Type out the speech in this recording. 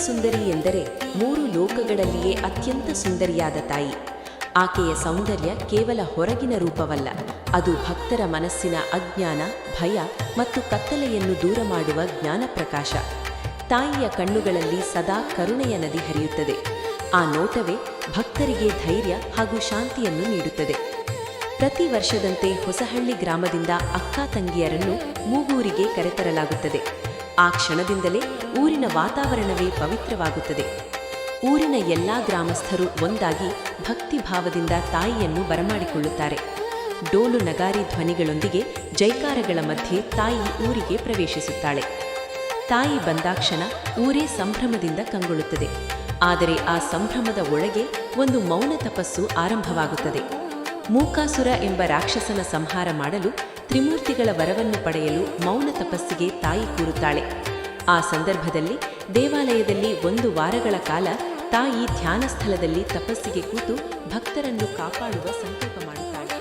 ಸುಂದರಿ ಎಂದರೆ ಮೂರು ಲೋಕಗಳಲ್ಲಿಯೇ ಅತ್ಯಂತ ಸುಂದರಿಯಾದ ತಾಯಿ. ಆಕೆಯ ಸೌಂದರ್ಯ ಕೇವಲ ಹೊರಗಿನ ರೂಪವಲ್ಲ, ಅದು ಭಕ್ತರ ಮನಸ್ಸಿನ ಅಜ್ಞಾನ, ಭಯ ಮತ್ತು ಕತ್ತಲೆಯನ್ನು ದೂರ ಮಾಡುವ ಜ್ಞಾನಪ್ರಕಾಶ. ತಾಯಿಯ ಕಣ್ಣುಗಳಲ್ಲಿ ಸದಾ ಕರುಣೆಯ ನದಿ ಹರಿಯುತ್ತದೆ. ಆ ನೋಟವೇ ಭಕ್ತರಿಗೆ ಧೈರ್ಯ ಹಾಗೂ ಶಾಂತಿಯನ್ನು ನೀಡುತ್ತದೆ. ಪ್ರತಿ ವರ್ಷದಂತೆ ಹೊಸಹಳ್ಳಿ ಗ್ರಾಮದಿಂದ ಅಕ್ಕ ತಂಗಿಯರನ್ನು ಮೂಗೂರಿಗೆ ಕರೆತರಲಾಗುತ್ತದೆ. ಆ ಕ್ಷಣದಿಂದಲೇ ಊರಿನ ವಾತಾವರಣವೇ ಪವಿತ್ರವಾಗುತ್ತದೆ. ಊರಿನ ಎಲ್ಲಾ ಗ್ರಾಮಸ್ಥರು ಒಂದಾಗಿ ಭಕ್ತಿಭಾವದಿಂದ ತಾಯಿಯನ್ನು ಬರಮಾಡಿಕೊಳ್ಳುತ್ತಾರೆ. ಡೋಲು ನಗಾರಿ ಧ್ವನಿಗಳೊಂದಿಗೆ ಜೈಕಾರಗಳ ಮಧ್ಯೆ ತಾಯಿ ಊರಿಗೆ ಪ್ರವೇಶಿಸುತ್ತಾಳೆ. ತಾಯಿ ಬಂದಾಕ್ಷಣ ಊರೇ ಸಂಭ್ರಮದಿಂದ ಕಂಗೊಳ್ಳುತ್ತದೆ. ಆದರೆ ಆ ಸಂಭ್ರಮದ ಒಳಗೆ ಒಂದು ಮೌನ ತಪಸ್ಸು ಆರಂಭವಾಗುತ್ತದೆ. ಮೂಕಾಸುರ ಎಂಬ ರಾಕ್ಷಸನ ಸಂಹಾರ ಮಾಡಲು ತ್ರಿಮೂರ್ತಿಗಳ ವರವನ್ನು ಪಡೆಯಲು ಮೌನ ತಪಸ್ಸಿಗೆ ತಾಯಿ ಕೂರುತ್ತಾಳೆ. ಆ ಸಂದರ್ಭದಲ್ಲಿ ದೇವಾಲಯದಲ್ಲಿ 1 ವಾರಗಳ ಕಾಲ ತಾಯಿ ಧ್ಯಾನ ಸ್ಥಳದಲ್ಲಿ ತಪಸ್ಸಿಗೆ ಕೂತು ಭಕ್ತರನ್ನು ಕಾಪಾಡುವ ಸಂಕಲ್ಪ ಮಾಡುತ್ತಾಳೆ.